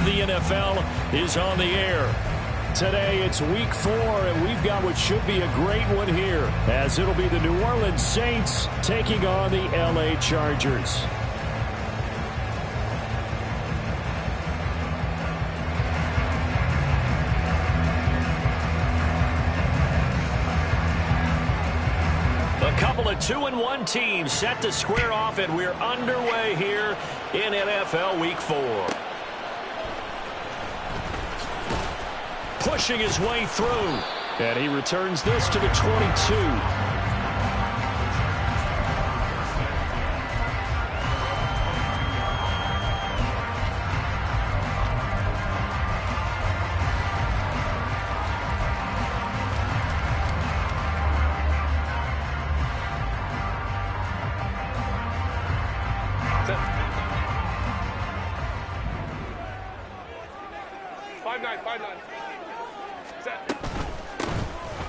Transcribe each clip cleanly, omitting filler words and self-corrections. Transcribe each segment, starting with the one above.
the NFL is on the air. Today it's week 4, and we've got what should be a great one here, as it'll be the New Orleans Saints taking on the LA Chargers. A couple of 2-1 teams set to square off, and we're underway here in NFL Week 4. Pushing his way through, and he returns this to the 22.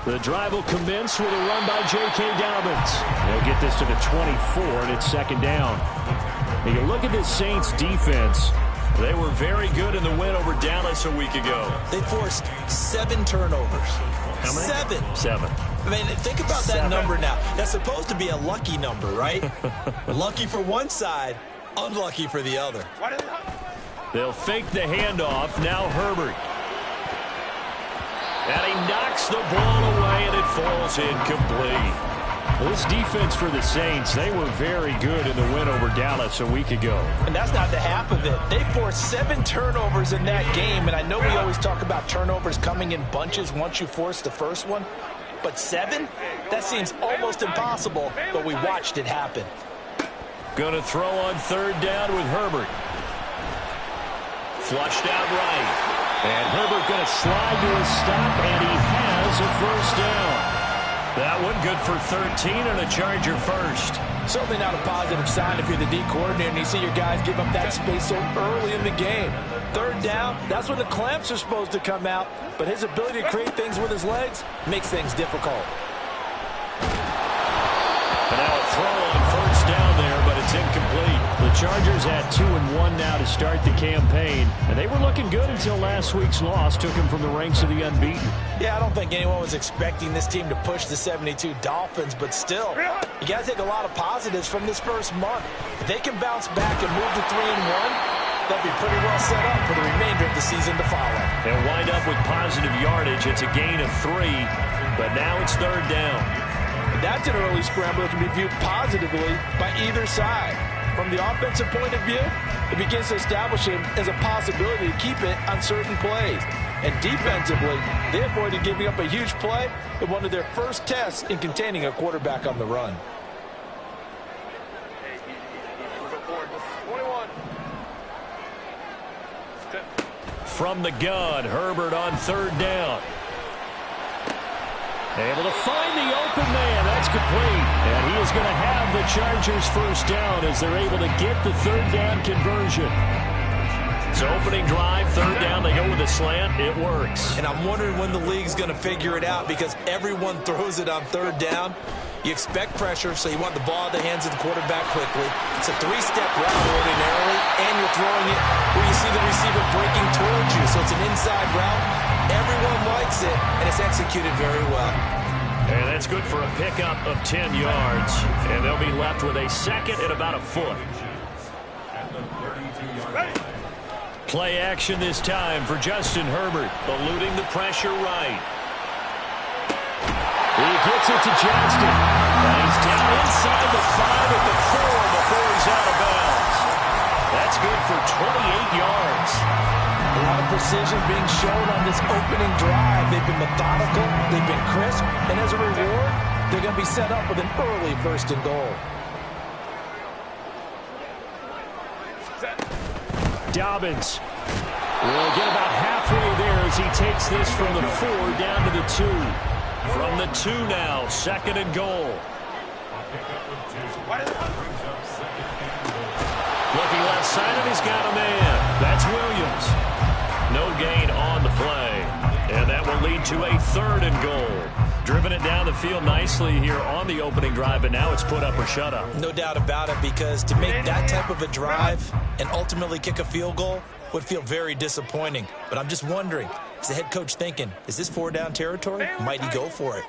The drive will commence with a run by J.K. Dobbins. They'll get this to the 24, and it's second down. And you look at this Saints defense. They were very good in the win over Dallas a week ago. They forced 7 turnovers. How many? 7. 7. I mean, think about that number now. That's supposed to be a lucky number, right? Lucky for one side, unlucky for the other. They'll fake the handoff. Now Herbert. And he knocks the ball away, and it falls incomplete. This defense for the Saints, they were very good in the win over Dallas a week ago. And that's not the half of it. They forced 7 turnovers in that game, and I know we always talk about turnovers coming in bunches once you force the first one. But 7? That seems almost impossible, but we watched it happen. Going to throw on third down with Herbert. Flushed out right. And Herbert going to slide to a stop, and he has a first down. That one good for 13 and a Charger first. Certainly not a positive sign if you're the D coordinator and you see your guys give up that space so early in the game. Third down, that's when the clamps are supposed to come out, but his ability to create things with his legs makes things difficult. And now a throw on first down there, but it's incomplete. The Chargers at 2-1 now to start the campaign, and they were looking good until last week's loss took them from the ranks of the unbeaten. Yeah, I don't think anyone was expecting this team to push the 72 Dolphins, but still, you got to take a lot of positives from this first month. If they can bounce back and move to 3-1, they'll be pretty well set up for the remainder of the season to follow. They'll wind up with positive yardage. It's a gain of 3, but now it's third down. That's an early scramble that can be viewed positively by either side. From the offensive point of view, it begins to establish him as a possibility to keep it on certain plays. And defensively, they avoided giving up a huge play in one of their first tests in containing a quarterback on the run. From the gun, Herbert on third down. Able to find the open man. That's complete. And he is going to have the Chargers first down as they're able to get the third down conversion. So opening drive, third down, they go with a slant. It works. And I'm wondering when the league's going to figure it out because everyone throws it on third down. You expect pressure, so you want the ball in the hands of the quarterback quickly. It's a 3-step route ordinarily, and you're throwing it where you see the receiver breaking towards you. So it's an inside route. Everyone likes it, and it's executed very well. And that's good for a pickup of 10 yards. And they'll be left with a second and about a foot. Play action this time for Justin Herbert, eluding the pressure right. He gets it to Johnston. And he's down inside the 5 at the 4 before he's out of bounds. That's good for 28 yards. A lot of precision being shown on this opening drive. They've been methodical, they've been crisp, and as a reward, they're going to be set up with an early first and goal. Dobbins will get about halfway there as he takes this from the 4 down to the 2. From the 2 now, second and goal. Looking left side, and he's got a man. That's Williams. No gain on the play. And that will lead to a third and goal. Driven it down the field nicely here on the opening drive, but now it's put up or shut up. No doubt about it, because to make that type of a drive and ultimately kick a field goal, would feel very disappointing. But I'm just wondering, is the head coach thinking, is this 4-down territory? Might he go for it?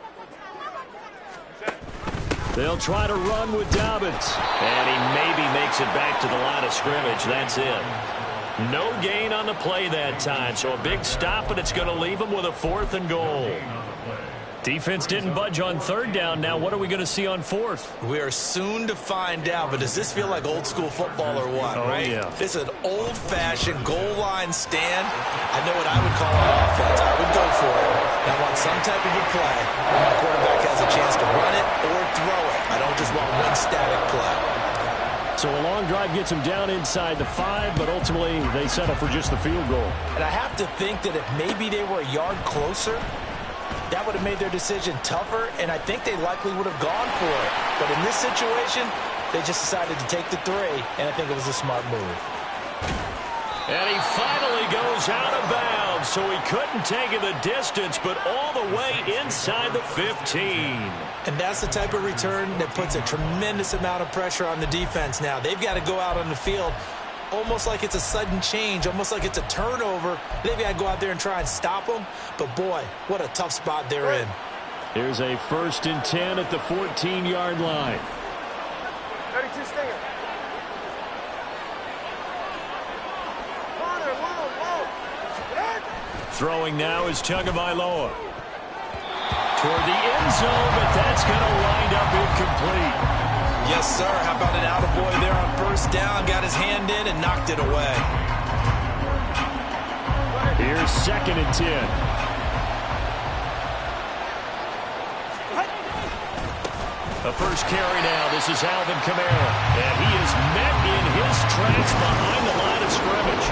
They'll try to run with Dobbins. And he maybe makes it back to the line of scrimmage. That's it. No gain on the play that time. So a big stop, and it's going to leave him with a 4th and goal. Defense didn't budge on 3rd down. Now what are we going to see on 4th? We are soon to find out, but does this feel like old school football or what, right? Yeah. This is an old-fashioned goal line stand. I know what I would call an offense. I would go for it. And I want some type of a play where my quarterback has a chance to run it or throw it. I don't just want one static play. So a long drive gets him down inside the 5, but ultimately they settle for just the field goal. And I have to think that if maybe they were a yard closer, that would have made their decision tougher, and I think they likely would have gone for it. But in this situation, they just decided to take the 3, and I think it was a smart move. And he finally goes out of bounds, so he couldn't take it the distance, but all the way inside the 15. And that's the type of return that puts a tremendous amount of pressure on the defense now. They've got to go out on the field almost like it's a sudden change, almost like it's a turnover. They've got to go out there and try and stop them. But, boy, what a tough spot they're in. Here's a 1st and 10 at the 14-yard line. 32 stinger. Throwing now is Tagovailoa. Toward the end zone, but that's going to wind up incomplete. Yes, sir. How about an attaboy there on 1st down? Got his hand in and knocked it away. Here's 2nd and 10. A first carry now. This is Alvin Kamara. And he is met in his tracks behind the line of scrimmage.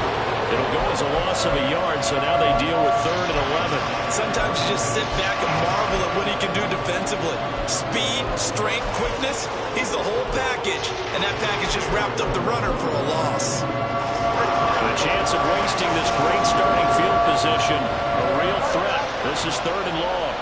It'll go as a loss of a yard, so now they deal with 3rd and 11. Sometimes you just sit back and marvel at what he can do defensively. Speed, strength, quickness, he's the whole package. And that package just wrapped up the runner for a loss. The chance of wasting this great starting field position, a real threat. This is 3rd and long.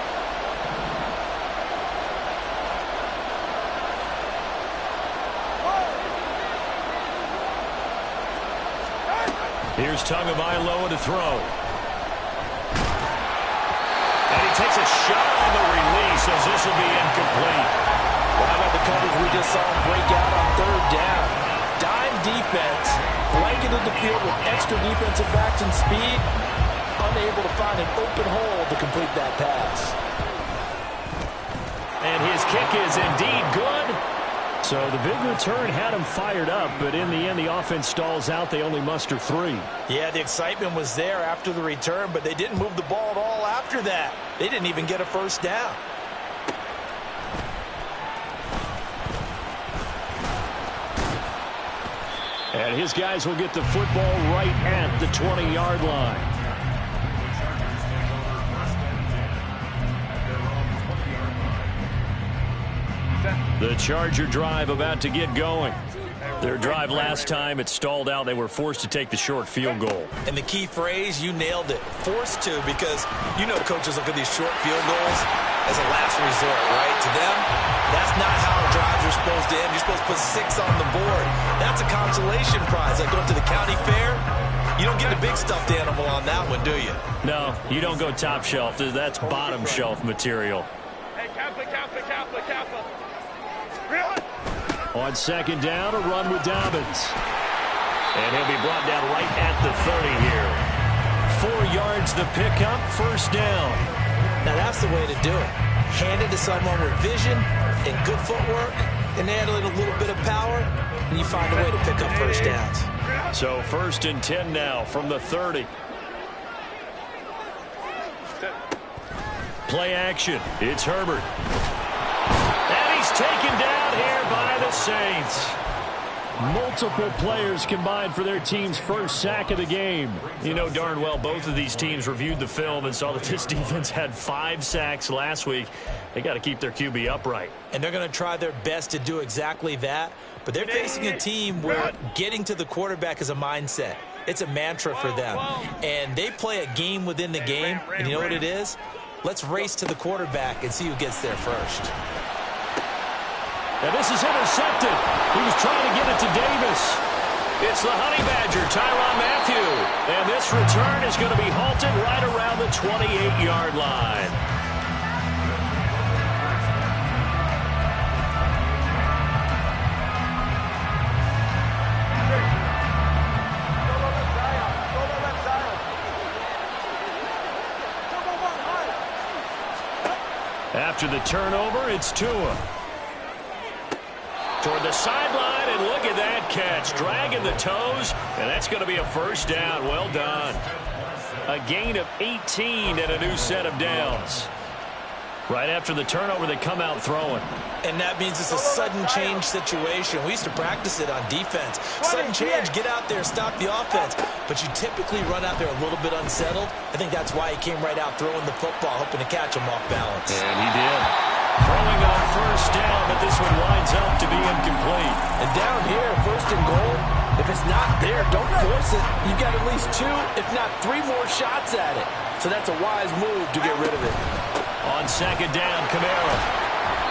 Here's Tagovailoa to throw. And he takes a shot on the release as this will be incomplete. Well, how about the coverage we just saw him break out on 3rd down? Dime defense, blanketed the field with extra defensive backs and speed, unable to find an open hole to complete that pass. And his kick is indeed good. So the big return had him fired up, but in the end, the offense stalls out. They only muster 3. Yeah, the excitement was there after the return, but they didn't move the ball at all after that. They didn't even get a 1st down. And his guys will get the football right at the 20-yard line. The Charger drive about to get going. Their drive last time, it stalled out. They were forced to take the short field goal. And the key phrase, you nailed it, forced to, because you know coaches look at these short field goals as a last resort, right? To them, that's not how drives are supposed to end. You're supposed to put 6 on the board. That's a consolation prize. Like going to the county fair, you don't get a big stuffed animal on that one, do you? No, you don't go top shelf. That's bottom shelf material. Hey, Kappa. On 2nd down, a run with Dobbins. And he'll be brought down right at the 30 here. 4 yards the pickup, 1st down. Now that's the way to do it. Hand it to someone with vision and good footwork, and add a little bit of power, and you find a way to pick up 1st downs. So 1st and 10 now from the 30. Play action. It's Herbert. And he's taken down here by the Saints. Multiple players combined for their team's first sack of the game. You know darn well both of these teams reviewed the film and saw that this defense had 5 sacks last week. They got to keep their QB upright. And they're going to try their best to do exactly that. But they're facing a team where getting to the quarterback is a mindset. It's a mantra for them. And they play a game within the game. And you know what it is? Let's race to the quarterback and see who gets there first. And this is intercepted. He was trying to get it to Davis. It's the Honey Badger, Tyrann Mathieu. And this return is going to be halted right around the 28-yard line. After the turnover, it's Tua. Toward the sideline, and look at that catch. Dragging the toes, and that's going to be a first down. Well done. A gain of 18 and a new set of downs. Right after the turnover, they come out throwing. And that means it's a sudden change situation. We used to practice it on defense. Sudden change, get out there, stop the offense. But you typically run out there a little bit unsettled. I think that's why he came right out throwing the football, hoping to catch him off balance. And he did. Throwing on first down, but this one winds up to be incomplete. And down here, first and goal, if it's not there, don't force it. You've got at least 2, if not 3 more shots at it. So that's a wise move to get rid of it. On second down, Kamara.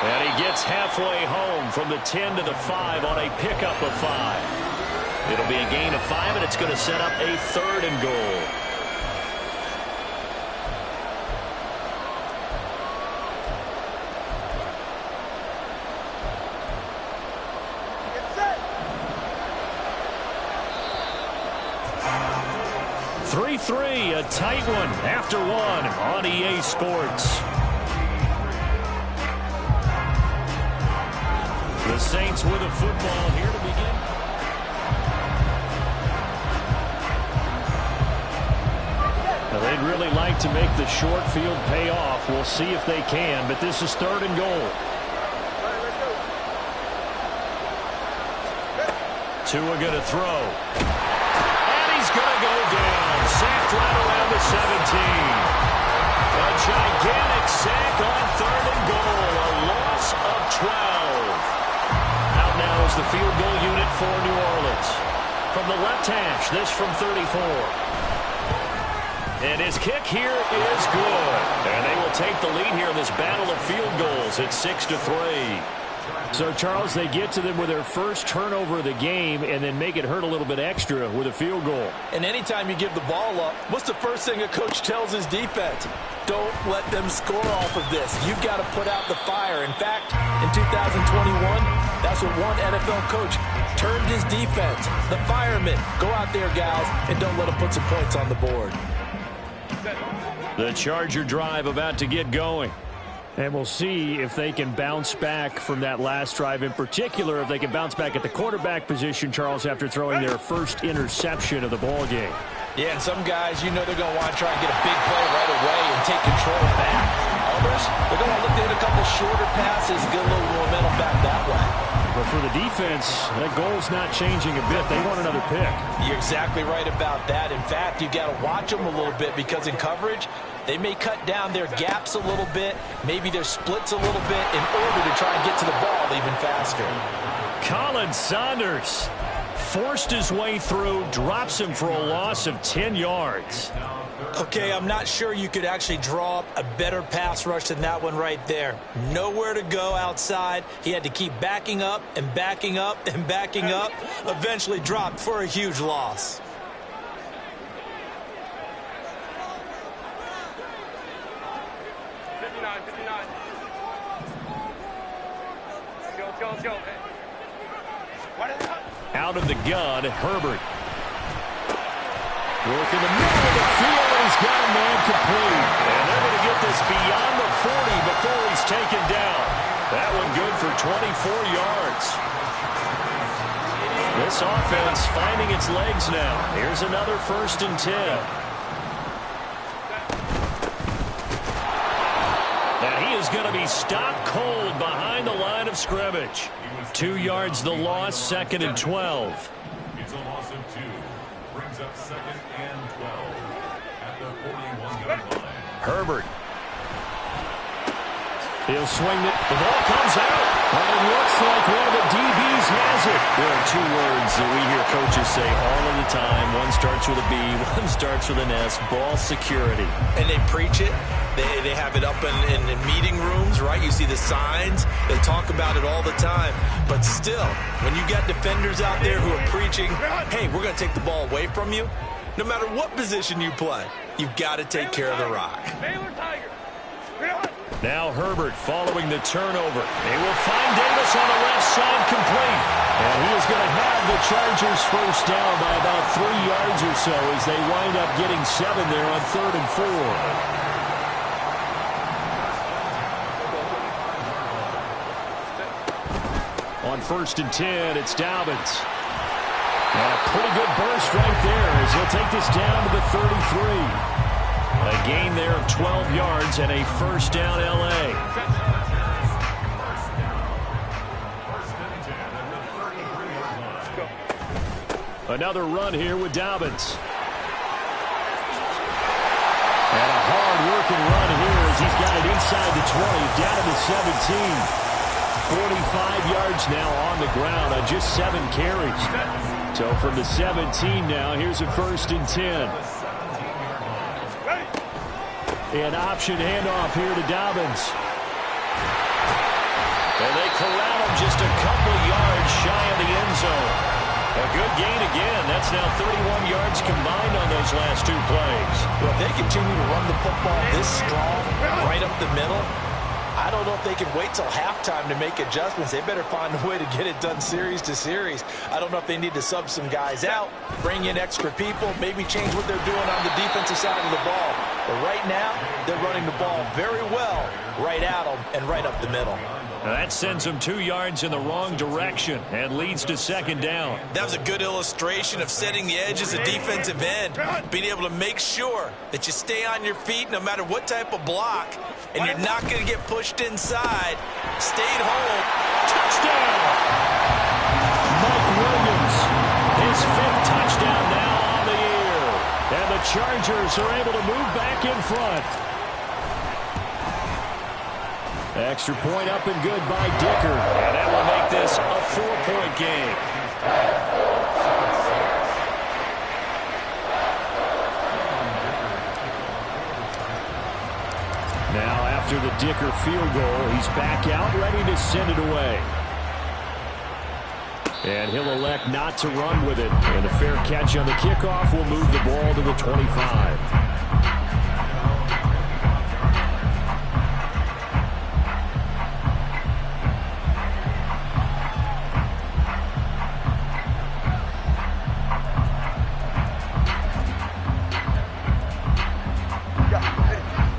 And he gets halfway home from the 10 to the 5 on a pickup of 5. It'll be a gain of 5, and it's going to set up a 3rd and goal. A tight one after one on EA Sports. The Saints with a football here to begin. Now they'd really like to make the short field pay off. We'll see if they can, but this is 3rd and goal. Tua going to throw. Going to go down, sacked right around the 17. A gigantic sack on 3rd and goal, a loss of 12. Out now is the field goal unit for New Orleans. From the left hash, this from 34. And his kick here is good. And they will take the lead here in this battle of field goals at 6-3. So, Charles, they get to them with their first turnover of the game and then make it hurt a little bit extra with a field goal. And anytime you give the ball up, what's the first thing a coach tells his defense? Don't let them score off of this. You've got to put out the fire. In fact, in 2021, that's what one NFL coach termed his defense. The firemen. Go out there, guys, and don't let them put some points on the board. The Charger drive about to get going. And we'll see if they can bounce back from that last drive, in particular, if they can bounce back at the quarterback position, Charles, after throwing their first interception of the ball game. Yeah, and some guys, you know they're going to want to try and get a big play right away and take control back. Others, they're going to look to hit a couple shorter passes, get a little momentum back that way. But for the defense, that goal's not changing a bit. They want another pick. You're exactly right about that. In fact, you've got to watch them a little bit because in coverage, they may cut down their gaps a little bit, maybe their splits a little bit in order to try and get to the ball even faster. Colin Saunders forced his way through, drops him for a loss of 10 yards. Okay, I'm not sure you could actually draw up a better pass rush than that one right there. Nowhere to go outside. He had to keep backing up and backing up and backing up. Eventually dropped for a huge loss. Out of the gun, Herbert. Work in the middle of the field, and he's got a man complete. And they're going to get this beyond the 40 before he's taken down. That one good for 24 yards. This offense finding its legs now. Here's another 1st and 10. And he is going to be stopped cold behind the line of scrimmage. 2 yards the loss, 2nd and 12. It's a loss of 2. Brings up 2nd and 12 at the 41-yard line. Herbert. He'll swing it. The ball comes out. And it looks like one of the DBs has it. There are two words that we hear coaches say all of the time. One starts with a B, one starts with an S. Ball security. And they preach it. They have it up in meeting rooms, right? You see the signs. They talk about it all the time. But still, when you got defenders out there who are preaching, hey, we're going to take the ball away from you, no matter what position you play, you've got to take care of the rock. Now Herbert following the turnover. They will find Davis on the left side complete. And he is going to have the Chargers first down by about 3 yards or so as they wind up getting 7 there on 3rd and 4. On 1st and 10, it's Dobbins. And a pretty good burst right there as he'll take this down to the 33. A gain there of 12 yards and a first down L.A. Another run here with Dobbins. And a hard-working run here as he's got it inside the 20, down to the 17. 45 yards now on the ground on just 7 carries. So from the 17 now, here's a 1st and 10. An option handoff here to Dobbins. And they corral him just a couple yards shy of the end zone. A good gain again. That's now 31 yards combined on those last 2 plays. Well, if they continue to run the football this strong, right up the middle, I don't know if they can wait till halftime to make adjustments. They better find a way to get it done series to series. I don't know if they need to sub some guys out, bring in extra people, maybe change what they're doing on the defensive side of the ball. But right now, they're running the ball very well right at them and right up the middle. That sends them 2 yards in the wrong direction and leads to 2nd down. That was a good illustration of setting the edge as a defensive end, being able to make sure that you stay on your feet no matter what type of block, and you're not going to get pushed inside. Stayed home. Touchdown! Mike Williams, his 5th touchdown now on the year. And the Chargers are able to move back in front. Extra point up and good by Dicker. And that will make this a 4-point game. Now after the Dicker field goal, he's back out ready to send it away. And he'll elect not to run with it. And a fair catch on the kickoff will move the ball to the 25.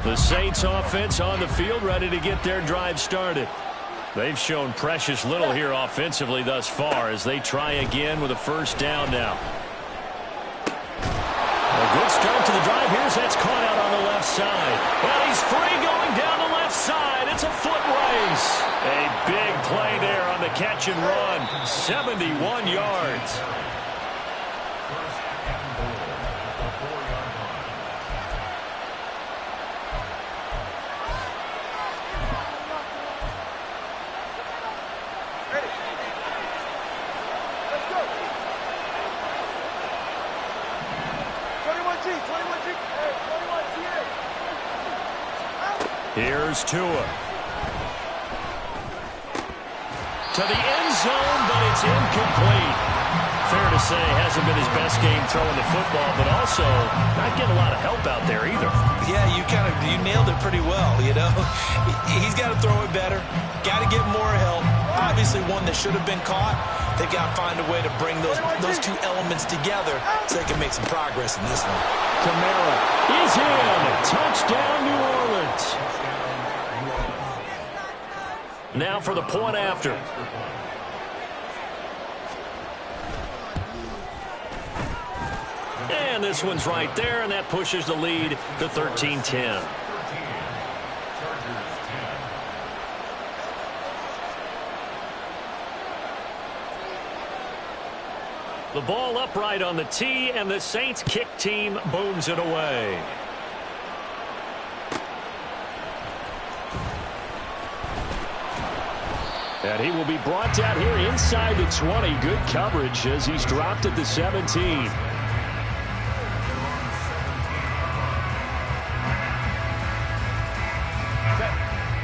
The Saints offense on the field, ready to get their drive started. They've shown precious little here offensively thus far as they try again with a first down now. A good start to the drive. Here's that's caught out on the left side. Well, he's free going down the left side. It's a foot race. A big play there on the catch and run. 71 yards. Here's Tua. To the end zone, but it's incomplete. Fair to say, hasn't been his best game throwing the football, but also not getting a lot of help out there either. Yeah, you nailed it pretty well, you know. He's got to throw it better. Got to get more help. Obviously one that should have been caught. They've got to find a way to bring those 2 elements together so they can make some progress in this one. Kamara is in. Touchdown, New Orleans. Now for the point after. And this one's right there, and that pushes the lead to 13-10. The ball upright on the tee, and the Saints kick team booms it away. And he will be brought down here inside the 20. Good coverage as he's dropped at the 17.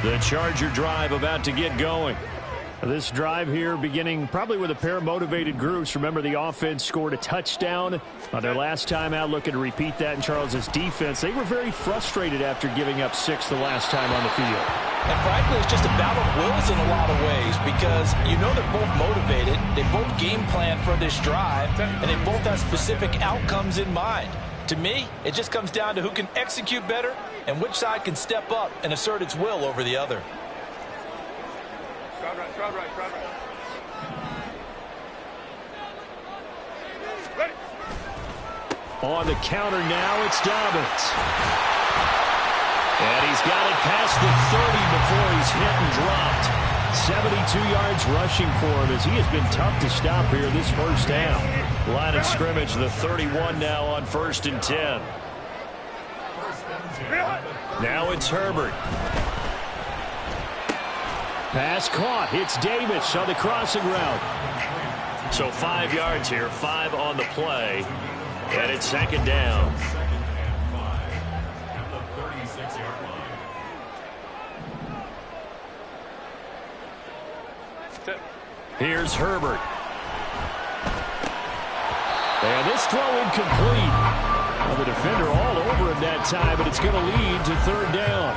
The Charger drive about to get going. This drive here beginning probably with a pair of motivated groups. Remember, the offense scored a touchdown on their last time out, looking to repeat that in Charles's defense. They were very frustrated after giving up 6 the last time on the field. And frankly, it's just a battle of wills in a lot of ways because you know they're both motivated. They both game plan for this drive, and they both have specific outcomes in mind. To me, it just comes down to who can execute better and which side can step up and assert its will over the other. Drive right. Ready. On the counter now, it's Dobbins. And he's got it past the 30 before he's hit and dropped. 72 yards rushing for him as he has been tough to stop here this first half. Line of scrimmage, the 31 now on 1st and 10. Now it's Herbert. Pass caught. It's Davis on the crossing route. So 5 yards here, 5 on the play. And it's 2nd down. At the 36-yard line. Here's Herbert. And this throw incomplete. Well, the defender all over him that time, but it's going to lead to 3rd down.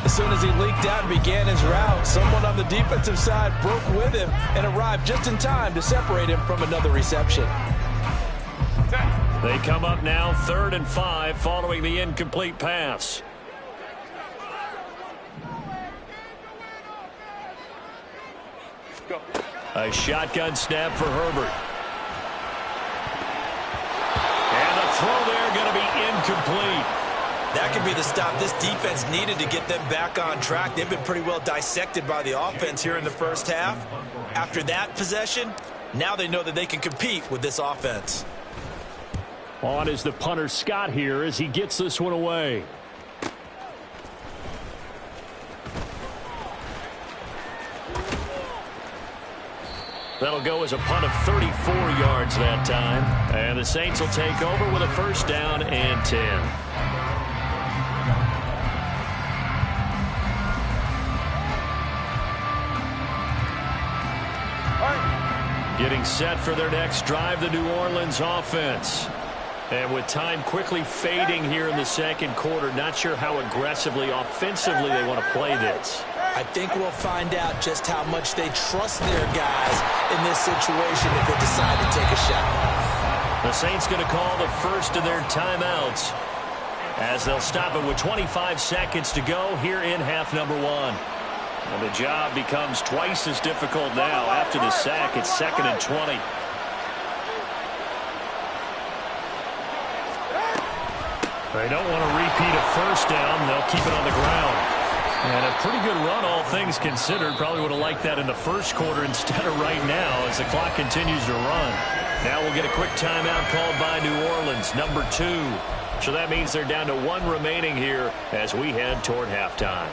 As soon as he leaked out and began his route, someone on the defensive side broke with him and arrived just in time to separate him from another reception. They come up now 3rd and 5 following the incomplete pass. Go. A shotgun snap for Herbert. And the throw there going to be incomplete. That could be the stop this defense needed to get them back on track. They've been pretty well dissected by the offense here in the first half. After that possession, now they know that they can compete with this offense. On is the punter Scott here as he gets this one away. That'll go as a punt of 34 yards that time. And the Saints will take over with a 1st down and 10. Getting set for their next drive, the New Orleans offense. And with time quickly fading here in the 2nd quarter, not sure how aggressively, offensively they want to play this. I think we'll find out just how much they trust their guys in this situation if they decide to take a shot. The Saints going to call the first of their timeouts as they'll stop it with 25 seconds to go here in half number 1. And the job becomes twice as difficult now after the sack. It's 2nd and 20. They don't want to repeat a 1st down. They'll keep it on the ground. And a pretty good run, all things considered. Probably would have liked that in the 1st quarter instead of right now as the clock continues to run. Now we'll get a quick timeout called by New Orleans, number 2. So that means they're down to 1 remaining here as we head toward halftime.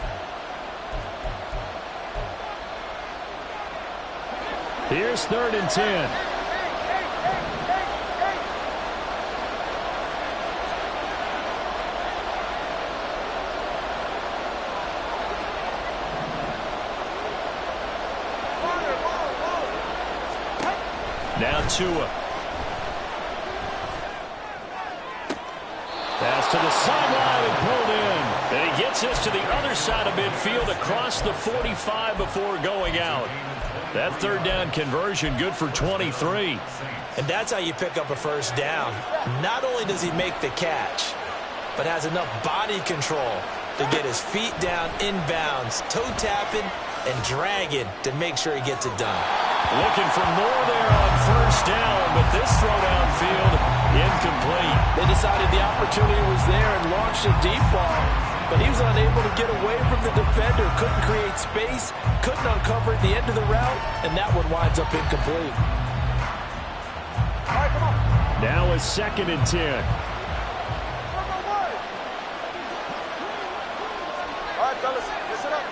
Here's 3rd and 10. Now Tua. Pass to the sideline and pulled in. And he gets this to the other side of midfield across the 45 before going out. That 3rd down conversion good for 23. And that's how you pick up a 1st down. Not only does he make the catch, but has enough body control to get his feet down inbounds, toe tapping and dragging to make sure he gets it done. Looking for more there on 1st down, but this throw downfield incomplete. They decided the opportunity was there and launched a deep ball, but he was unable to get away from the defender, couldn't create space, couldn't uncover at the end of the route, and that one winds up incomplete. All right, come on. Now a 2nd and 10. All right, fellas, listen up.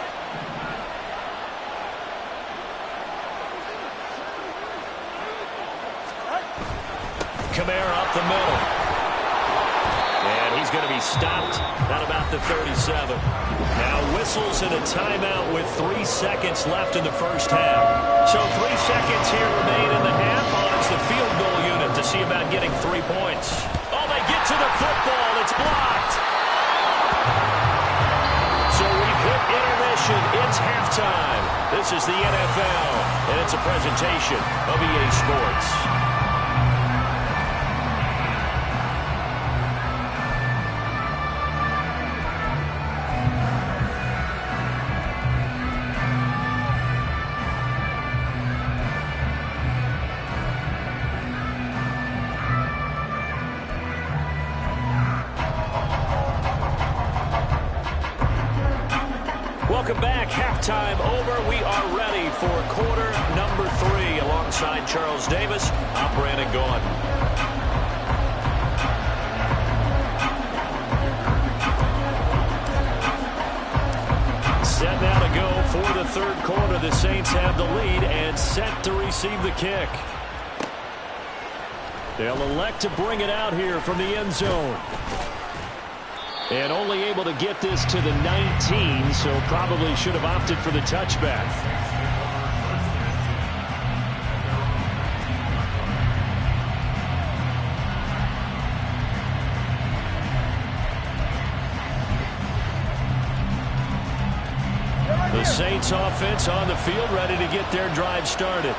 Kamara up the middle. And he's going to be stopped at about the 37. Now whistles and a timeout with 3 seconds left in the first half. So 3 seconds here remain in the half. It's the field goal unit to see about getting 3 points. Oh, they get to the football. It's blocked. So we've hit intermission. It's halftime. This is the NFL, and it's a presentation of EA Sports. Welcome back. Halftime over. We are ready for quarter number 3. Alongside Charles Davis, I'm Brandon Gaudin. Set now to go for the third quarter. The Saints have the lead and set to receive the kick. They'll elect to bring it out here from the end zone. And only able to get this to the 19, so probably should have opted for the touchback. The Saints offense on the field ready to get their drive started.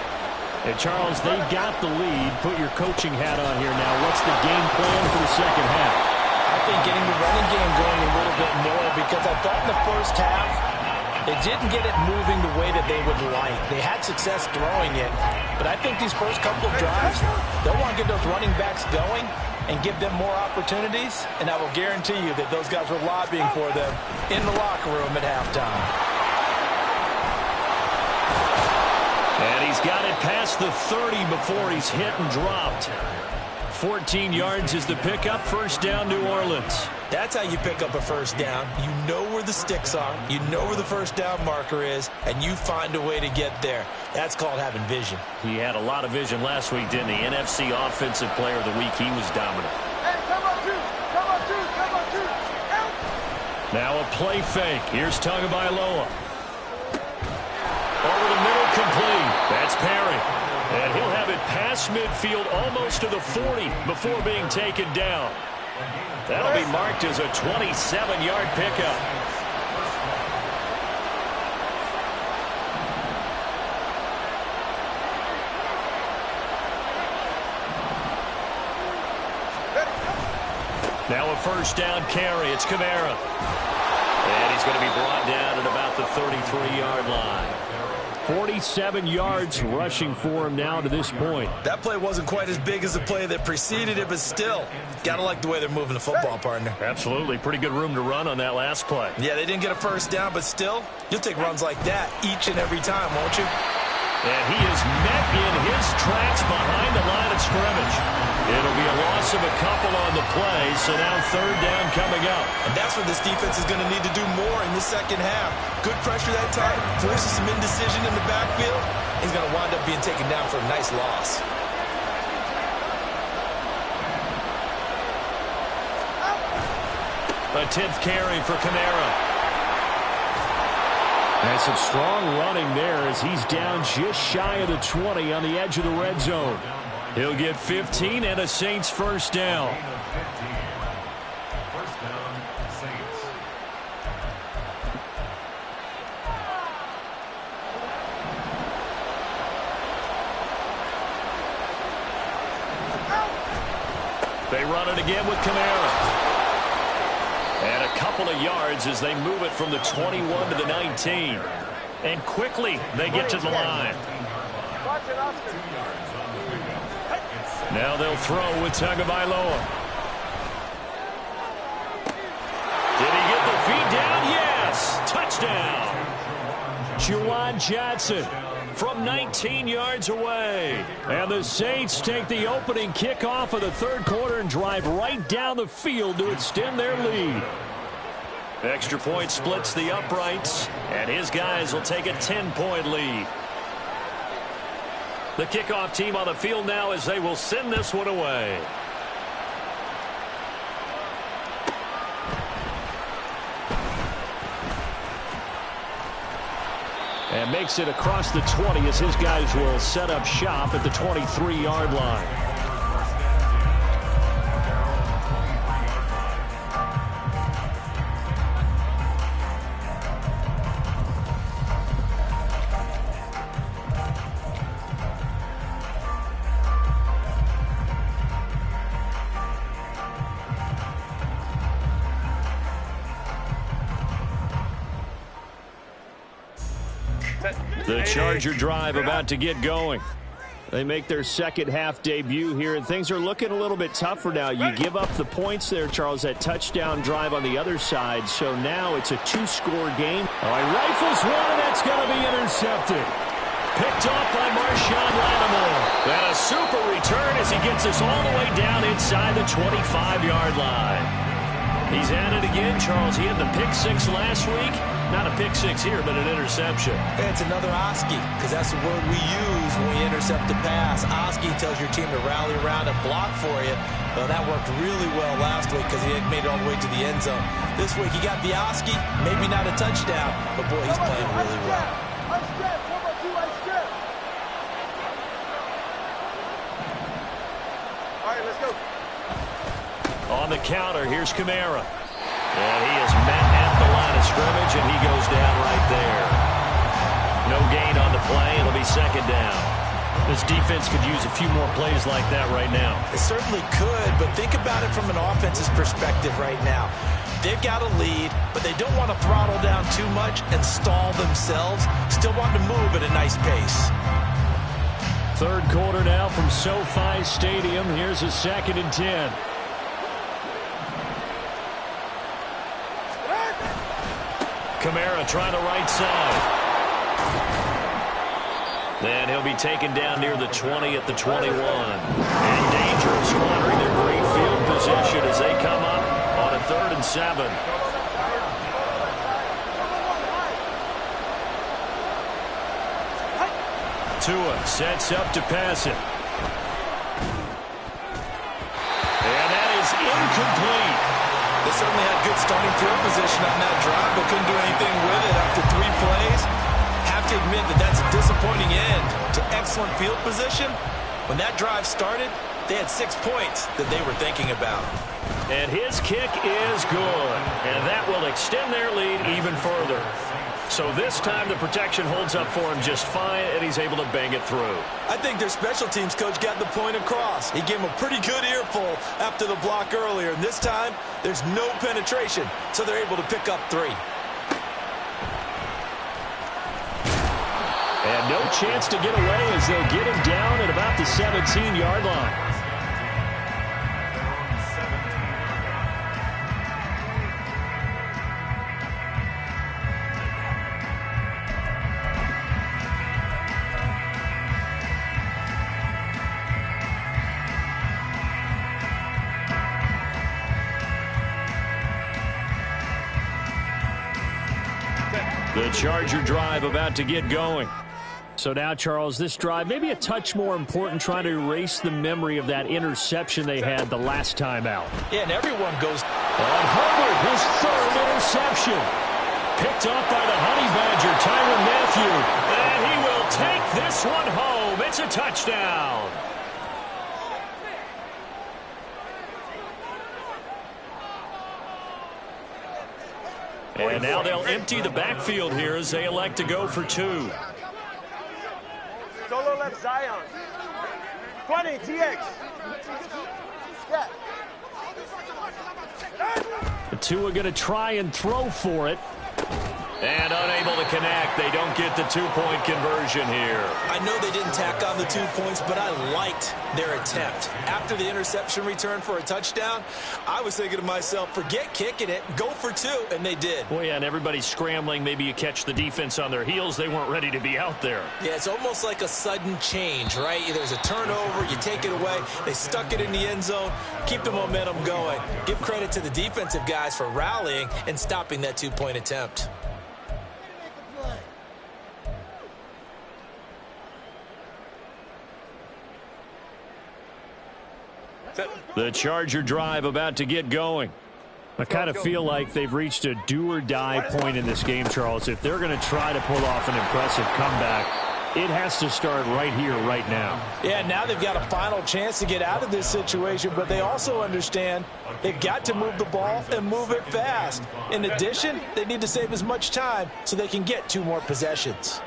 And Charles, they've got the lead. Put your coaching hat on here now. What's the game plan for the second half? I think getting the running game going a little bit more, because I thought in the first half they didn't get it moving the way that they would like. They had success throwing it, but I think these first couple of drives, they'll want to get those running backs going and give them more opportunities, and I will guarantee you that those guys were lobbying for them in the locker room at halftime. And he's got it past the 30 before he's hit and dropped. 14 yards is the pickup. First down, New Orleans. That's how you pick up a first down. You know where the sticks are. You know where the first down marker is, and you find a way to get there. That's called having vision. He had a lot of vision last week, didn't he? NFC Offensive Player of the Week. He was dominant. Hey, come on, two. Come on, two. Come on, two. Help. Now a play fake. Here's Tagovailoa. Over the middle, complete. That's Perry. And he'll have it past midfield almost to the 40 before being taken down. That'll be marked as a 27-yard pickup. Now a first down carry. It's Kamara. And he's going to be brought down at about the 33-yard line. 47 yards rushing for him now to this point. That play wasn't quite as big as the play that preceded it, but still, got to like the way they're moving the football, partner. Absolutely. Pretty good room to run on that last play. Yeah, they didn't get a first down, but still, you'll take runs like that each and every time, won't you? And he is met in his tracks behind the line of scrimmage. It'll be a loss of a couple on the play, so now third down coming up. And that's what this defense is going to need to do more in the second half. Good pressure that time, forces some indecision in the backfield. He's going to wind up being taken down for a nice loss. A 10th carry for Kamara. And some strong running there as he's down just shy of the 20 on the edge of the red zone. He'll get 15 and a Saints first down. First down, Saints. They run it again with Kamara. And a couple of yards as they move it from the 21 to the 19. And quickly they get to the line. Now they'll throw with Tagovailoa. Did he get the feet down? Yes! Touchdown! Juwan Johnson from 19 yards away. And the Saints take the opening kickoff of the third quarter and drive right down the field to extend their lead. Extra point splits the uprights, and his guys will take a 10-point lead. The kickoff team on the field now as they will send this one away. And makes it across the 20 as his guys will set up shop at the 23-yard line. The Charger drive about to get going. They make their second half debut here, and things are looking a little bit tougher now. You give up the points there, Charles, that touchdown drive on the other side, so now it's a two-score game. All right, rifles one, and that's going to be intercepted. Picked off by Marshawn Lattimore. And a super return as he gets us all the way down inside the 25-yard line. He's at it again, Charles. He had the pick six last week. Not a pick six here, but an interception. It's another Oski, because that's the word we use when we intercept the pass. Oski tells your team to rally around and block for you. Well, that worked really well last week because he had made it all the way to the end zone. This week he got the Oski, maybe not a touchdown, but boy, he's playing really well. All right, let's go. On the counter, here's Kamara. And he is met at the line of scrimmage, and he goes down right there. No gain on the play. It'll be second down. This defense could use a few more plays like that right now. It certainly could, but think about it from an offense's perspective right now. They've got a lead, but they don't want to throttle down too much and stall themselves. Still want to move at a nice pace. Third quarter now from SoFi Stadium. Here's a 2nd and 10. Kamara trying the right side. And he'll be taken down near the 20 at the 21. In danger of squandering their great field position as they come up on a 3rd and 7. Tua sets up to pass it. And that is incomplete. They certainly had good starting field position on that drive, but couldn't do anything with it after 3 plays. Have to admit that that's a disappointing end to excellent field position. When that drive started, they had 6 points that they were thinking about. And his kick is good, and that will extend their lead even further. So this time the protection holds up for him just fine, and he's able to bang it through. I think their special teams coach got the point across. He gave him a pretty good earful after the block earlier, and this time there's no penetration, so they're able to pick up 3. And no chance to get away as they'll get him down at about the 17-yard line. The Charger drive about to get going. So now, Charles, this drive maybe a touch more important, trying to erase the memory of that interception they had the last time out. Yeah, and everyone goes. On Hubbard, his 3rd interception. Picked off by the Honey Badger, Tyrann Mathieu. And he will take this one home. It's a touchdown. And now they'll empty the backfield here as they elect to go for 2. Solo left Zion. 20, TX. Yeah. The two are going to try and throw for it. And unable to connect. They don't get the 2-point conversion here. I know they didn't tack on the 2 points, but I liked their attempt. After the interception return for a touchdown, I was thinking to myself, forget kicking it, go for 2, and they did. Well, yeah, and everybody's scrambling. Maybe you catch the defense on their heels. They weren't ready to be out there. Yeah, it's almost like a sudden change, right? There's a turnover, you take it away, they stuck it in the end zone, keep the momentum going. Give credit to the defensive guys for rallying and stopping that 2-point attempt. The Charger drive about to get going. I kind of feel like they've reached a do-or-die point in this game, Charles. If they're going to try to pull off an impressive comeback, it has to start right here, right now. Yeah, now they've got a final chance to get out of this situation, but they also understand they've got to move the ball and move it fast. In addition, they need to save as much time so they can get 2 more possessions.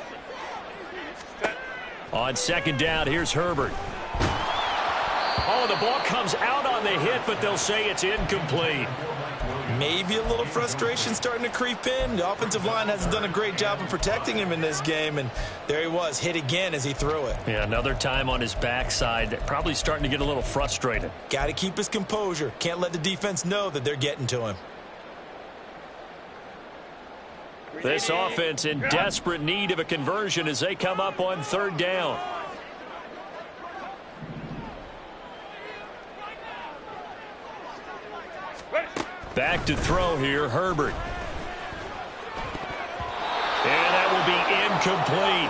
On second down, here's Herbert. Oh, the ball comes out on the hit, but they'll say it's incomplete. Maybe a little frustration starting to creep in. The offensive line hasn't done a great job of protecting him in this game, and there he was, hit again as he threw it. Yeah, another time on his backside, probably starting to get a little frustrated. Got to keep his composure. Can't let the defense know that they're getting to him. This offense in desperate need of a conversion as they come up on third down. Back to throw here, Herbert. And that will be incomplete.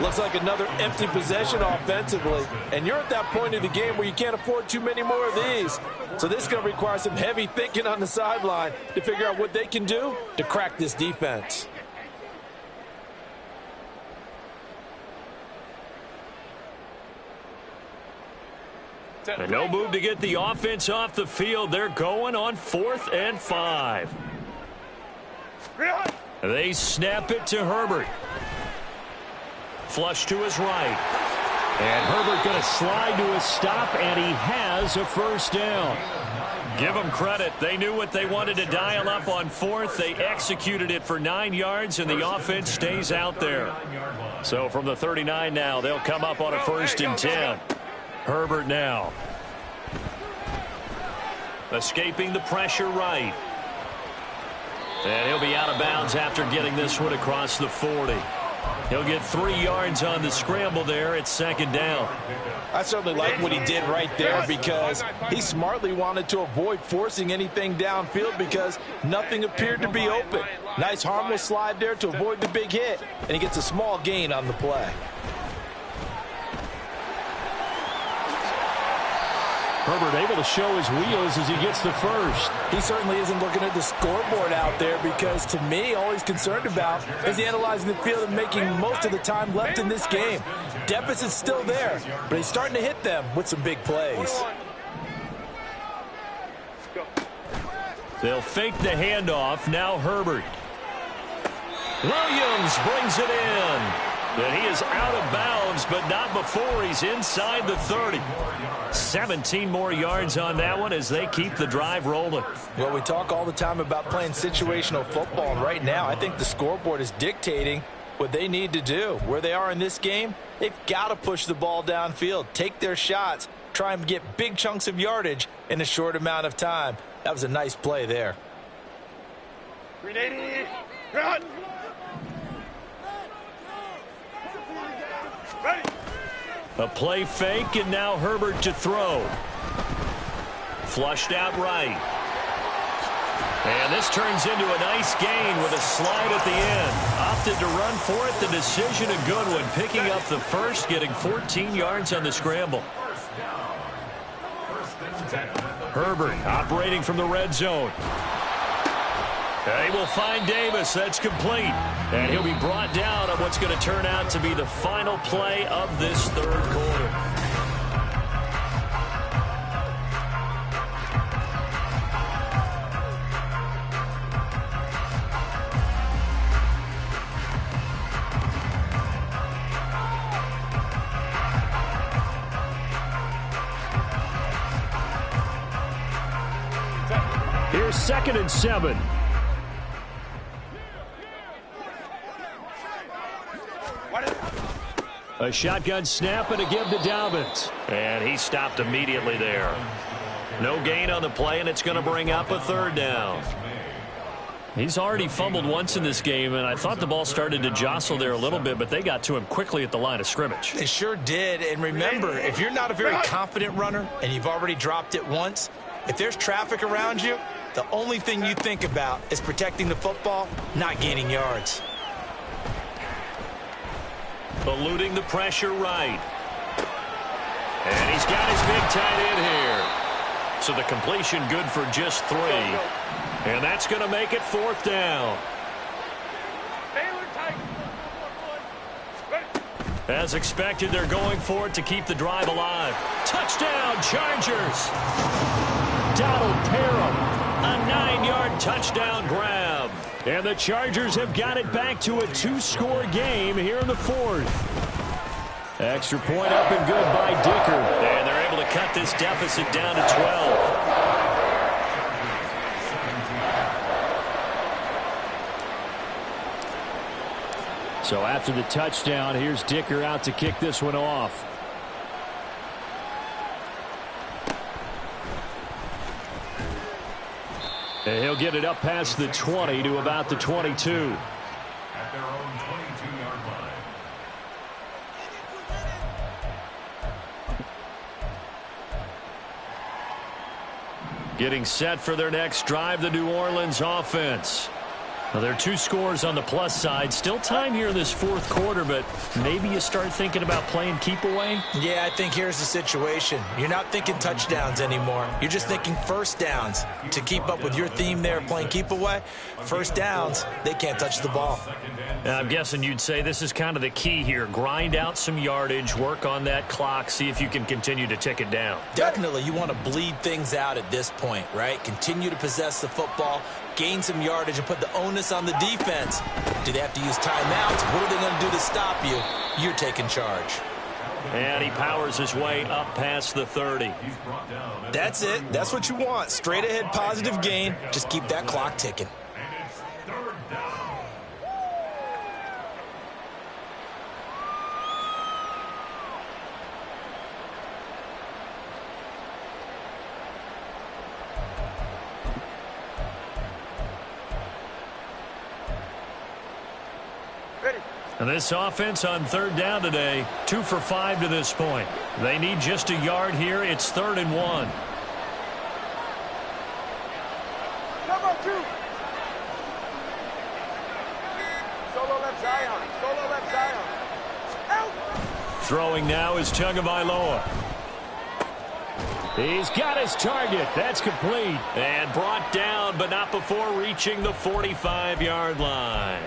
Looks like another empty possession offensively. And you're at that point in the game where you can't afford too many more of these. So this is going to require some heavy thinking on the sideline to figure out what they can do to crack this defense. And no move to get the offense off the field. They're going on 4th and 5. They snap it to Herbert. Flush to his right. And Herbert going to slide to a stop, and he has a first down. Give them credit. They knew what they wanted to dial up on 4th. They executed it for 9 yards, and the offense stays out there. So from the 39 now, they'll come up on a 1st and 10. Herbert now. Escaping the pressure right. And he'll be out of bounds after getting this one across the 40. He'll get 3 yards on the scramble there at 2nd down. I certainly like what he did right there because he smartly wanted to avoid forcing anything downfield because nothing appeared to be open. Nice harmless slide there to avoid the big hit, and he gets a small gain on the play. Herbert able to show his wheels as he gets the first. He certainly isn't looking at the scoreboard out there because, to me, all he's concerned about is analyzing the field and making most of the time left in this game. Deficit's still there, but he's starting to hit them with some big plays. They'll fake the handoff. Now Herbert. Williams brings it in. And he is out of bounds, but not before he's inside the 30. 17 more yards on that one as they keep the drive rolling. Well, we talk all the time about playing situational football, and right now I think the scoreboard is dictating what they need to do. Where they are in this game, they've got to push the ball downfield, take their shots, try and get big chunks of yardage in a short amount of time. That was a nice play there. 380, run! Ready. A play fake, and now Herbert to throw. Flushed out right. And this turns into a nice gain with a slide at the end. Opted to run for it. The decision a good one. Picking up the first, getting 14 yards on the scramble. Herbert operating from the red zone. They will find Davis. That's complete. And he'll be brought down on what's going to turn out to be the final play of this third quarter. Here's 2nd and 7. A shotgun snap and a give to Dobbins. And he stopped immediately there. No gain on the play, and it's going to bring up a 3rd down. He's already fumbled once in this game, and I thought the ball started to jostle there a little bit, but they got to him quickly at the line of scrimmage. They sure did. And remember, if you're not a very confident runner and you've already dropped it once, if there's traffic around you, the only thing you think about is protecting the football, not gaining yards. Eluding the pressure right. And he's got his big tight end here. So the completion good for just 3. And that's going to make it 4th down. As expected, they're going for it to keep the drive alive. Touchdown, Chargers! Donald Parham, a 9-yard touchdown grab. And the Chargers have got it back to a 2-score game here in the 4th. Extra point up and good by Dicker. And they're able to cut this deficit down to 12. So after the touchdown, here's Dicker out to kick this one off. And he'll get it up past the 20 to about the 22. At their own 22-yard line. Getting set for their next drive, the New Orleans offense. Well, there are 2 scores on the plus side. Still time here in this 4th quarter, but maybe you start thinking about playing keep away? Yeah, I think here's the situation. You're not thinking touchdowns anymore. You're just thinking first downs. To keep up with your theme there, playing keep away, first downs, they can't touch the ball. I'm guessing you'd say this is kind of the key here. Grind out some yardage, work on that clock, see if you can continue to tick it down. Definitely, you want to bleed things out at this point, right? Continue to possess the football, gain some yardage, and put the onus on the defense. Do they have to use timeouts? What are they going to do to stop you? You're taking charge. And he powers his way up past the 30. That's it. That's what you want. Straight ahead positive gain. Just keep that clock ticking. And it's 3rd down. And this offense on 3rd down today, 2 for 5 to this point. They need just a yard here. It's 3rd and 1. Come on, 2. Solo left Zion. Solo left Zion. Out. Throwing now is Tagovailoa. He's got his target. That's complete. And brought down, but not before reaching the 45-yard line.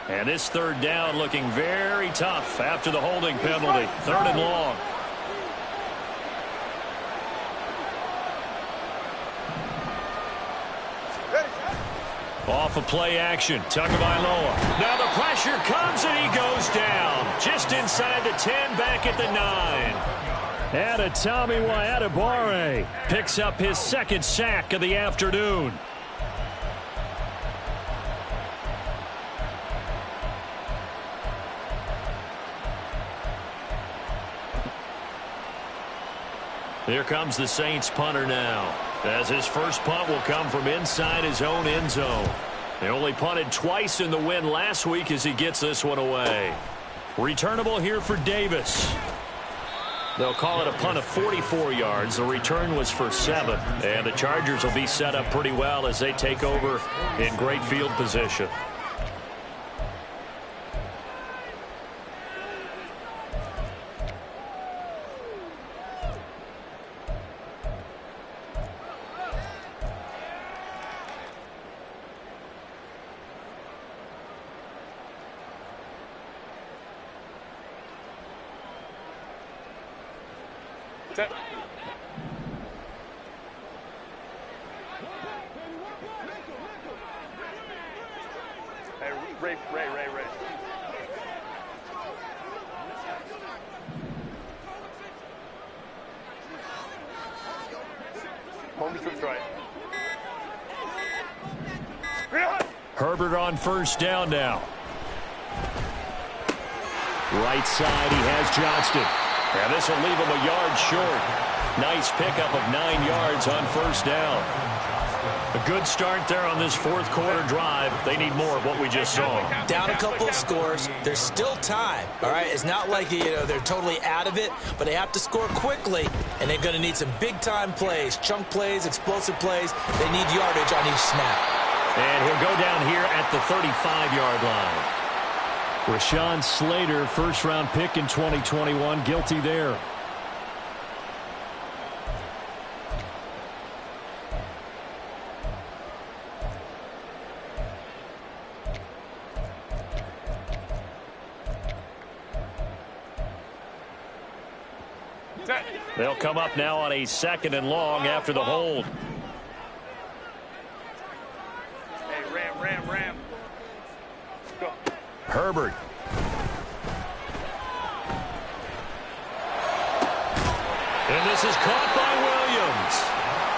And this 3rd down looking very tough after the holding penalty. 3rd and long. Off of play action. Tagovailoa. Now the pressure comes and he goes down. Just inside the 10, back at the 9. And Tommy Adebawore picks up his 2nd sack of the afternoon. Here comes the Saints punter now, as his first punt will come from inside his own end zone. They only punted twice in the win last week as he gets this one away. Returnable here for Davis. They'll call it a punt of 44 yards. The return was for 7. And the Chargers will be set up pretty well as they take over in great field position. Hey, Ray. Home to trips right. Herbert on 1st down now. Right side, he has Johnston. And this will leave him a yard short. Nice pickup of 9 yards on 1st down. A good start there on this 4th quarter drive. They need more of what we just saw. Down a couple of scores. There's still time, all right? It's not like, they're totally out of it, but they have to score quickly, and they're going to need some big-time plays, chunk plays, explosive plays. They need yardage on each snap. And he'll go down here at the 35-yard line. Rashawn Slater, first-round pick in 2021, guilty there. They'll come up now on a 2nd and long after the hold. Hey, Ram. Go. Herbert. And this is caught by Williams.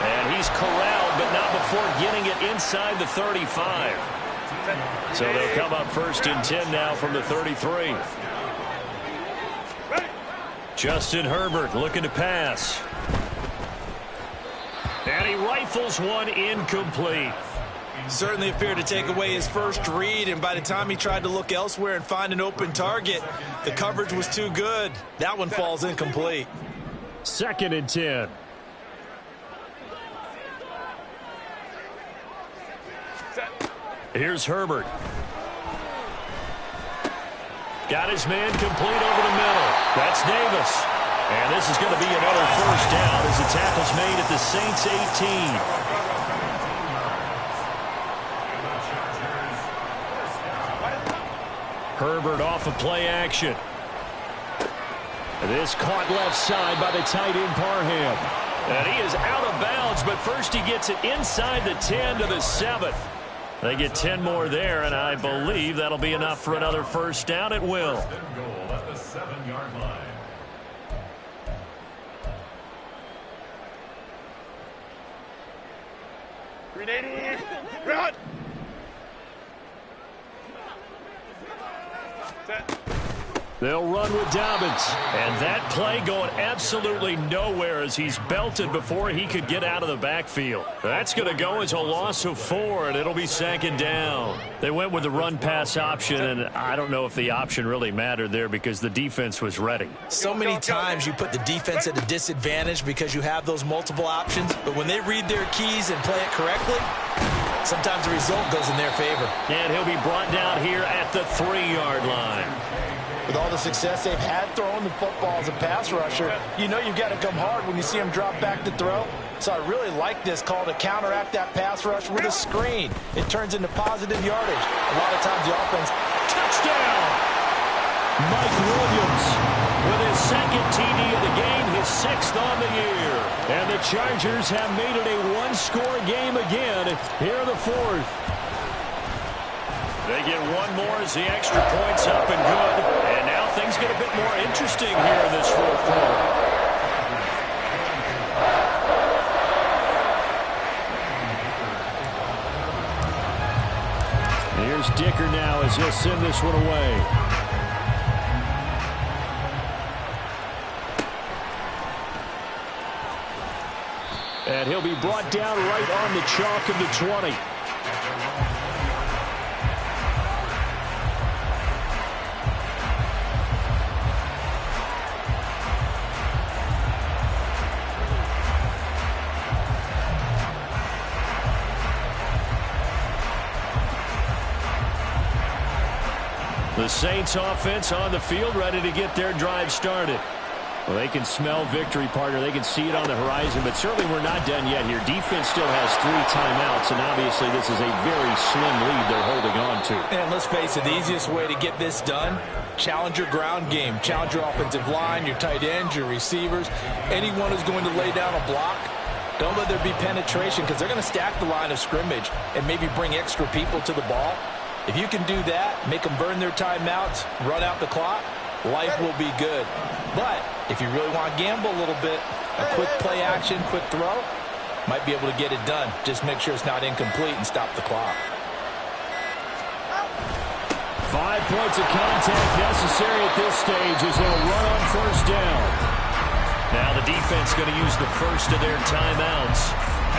And he's corralled, but not before getting it inside the 35. So they'll come up 1st and 10 now from the 33. Justin Herbert looking to pass. And he rifles one incomplete. Certainly appeared to take away his first read, and by the time he tried to look elsewhere and find an open target, the coverage was too good. That one falls incomplete. 2nd and 10. Here's Herbert. Got his man complete over the middle. That's Davis. And this is going to be another 1st down as the tackle's made at the Saints 18. Herbert off of play action. This caught left side by the tight end Parham. And he is out of bounds, but first he gets it inside the 10 to the 7. They get 10 more there, and I believe that'll be enough for another 1st down. It will. Goal at the 7-yard line. Grenade. Run. Set. They'll run with Dobbins. And that play going absolutely nowhere as he's belted before he could get out of the backfield. That's going to go as a loss of 4, and it'll be 2nd down. They went with the run-pass option, and I don't know if the option really mattered there because the defense was ready. So many times you put the defense at a disadvantage because you have those multiple options, but when they read their keys and play it correctly, sometimes the result goes in their favor. And he'll be brought down here at the 3-yard line. With all the success they've had throwing the football as a pass rusher, you know you've got to come hard when you see them drop back to throw. So I really like this call to counteract that pass rush with a screen. It turns into positive yardage. A lot of times the offense. Touchdown! Mike Williams with his 2nd TD of the game, his 6th on the year. And the Chargers have made it a 1-score game again. Here are the 4th. They get 1 more as the extra point's up and good. And now things get a bit more interesting here in this 4th quarter. Here's Dicker now as he'll send this one away. And he'll be brought down right on the chalk of the 20. The Saints offense on the field, ready to get their drive started. Well, they can smell victory, partner. They can see it on the horizon, but certainly we're not done yet here. Defense still has 3 timeouts, and obviously this is a very slim lead they're holding on to. And let's face it, the easiest way to get this done, challenge your ground game. Challenge your offensive line, your tight ends, your receivers. Anyone who's going to lay down a block, don't let there be penetration because they're going to stack the line of scrimmage and maybe bring extra people to the ball. If you can do that, make them burn their timeouts, run out the clock, life will be good. But if you really want to gamble a little bit, a quick play action, quick throw, might be able to get it done. Just make sure it's not incomplete and stop the clock. 5 points of contact necessary at this stage as they'll run on 1st down. Now the defense going to use the first of their timeouts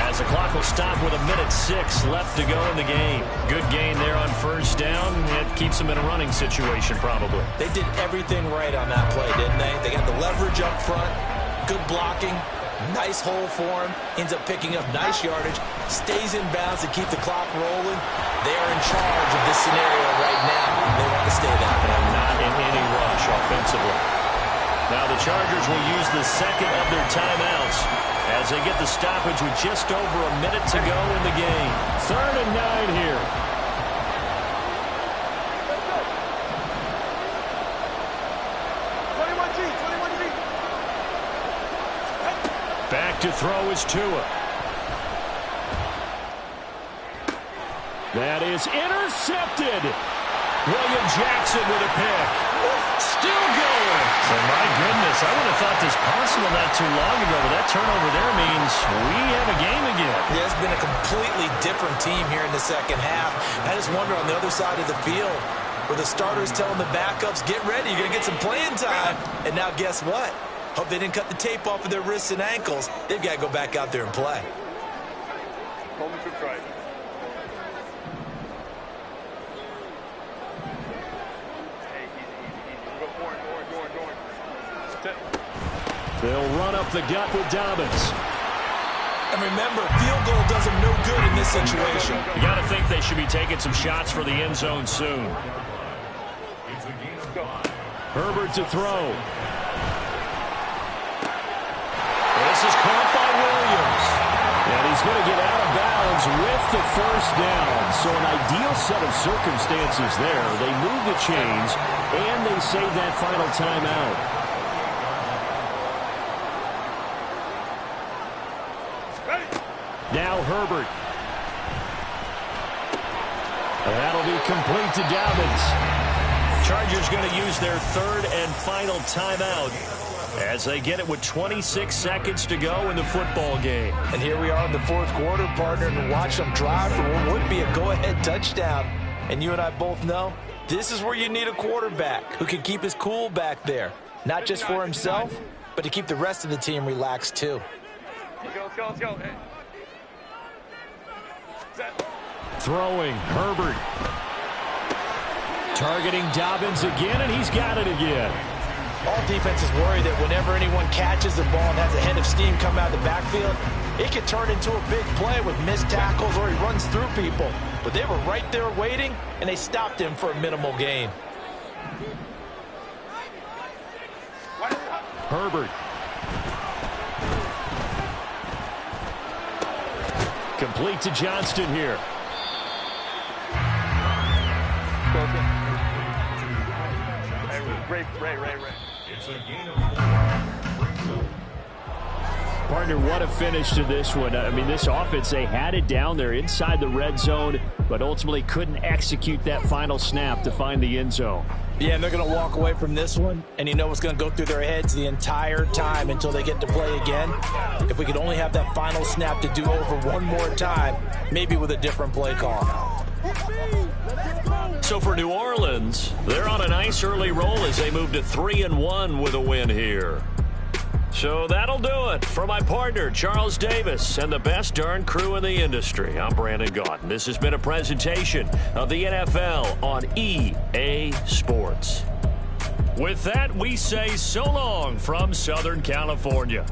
as the clock will stop with 1:06 left to go in the game. Good gain there on 1st down. It keeps them in a running situation probably. They did everything right on that play, didn't they? They got the leverage up front, good blocking, Nice hole for him. Ends up picking up nice yardage. Stays in bounds to keep the clock rolling. They are in charge of this scenario right now. They want to stay that way. And not in any rush offensively. Now the Chargers will use the second of their timeouts as they get the stoppage with just over a minute to go in the game. 3rd and 9 here. Back to throw is Tua. That is intercepted. William Jackson with a pick. Still going. So my goodness, I would have thought this possible not too long ago, but that turnover there means we have a game again. Yeah, it's been a completely different team here in the second half. I just wonder on the other side of the field, where the starters telling the backups, get ready, you're going to get some playing time. And now guess what? Hope they didn't cut the tape off of their wrists and ankles. They've got to go back out there and play. They'll run up the gut with Dobbins. And remember, field goal does them no good in this situation. You got to think they should be taking some shots for the end zone soon. Herbert to throw. This is caught by Williams. And he's going to get out of bounds with the first down. So an ideal set of circumstances there. They move the chains, and they save that final timeout. Now Herbert. That'll be complete to Dobbins. Chargers going to use their 3rd and final timeout as they get it with 26 seconds to go in the football game. And here we are in the 4th quarter, partner, and watch them drive for what would be a go-ahead touchdown. And you and I both know this is where you need a quarterback who can keep his cool back there. Not just for himself, but to keep the rest of the team relaxed too. Let's go. Hey. Throwing, Herbert. Targeting Dobbins again, and he's got it again. All defenses worry that whenever anyone catches the ball and has a head of steam come out of the backfield, it could turn into a big play with missed tackles or he runs through people. But they were right there waiting, and they stopped him for a minimal gain. Herbert. Complete to Johnston here. Ray. It's a gain of 4. Partner, what a finish to this one. I mean, this offense, they had it down there inside the red zone, but ultimately couldn't execute that final snap to find the end zone. Yeah, and they're going to walk away from this one, and you know what's going to go through their heads the entire time until they get to play again. If we could only have that final snap to do over one more time, maybe with a different play call. So for New Orleans, they're on a nice early roll as they move to 3-1 with a win here. So that'll do it for my partner, Charles Davis, and the best darn crew in the industry. I'm Brandon Gaudin. This has been a presentation of the NFL on EA Sports. With that, we say so long from Southern California.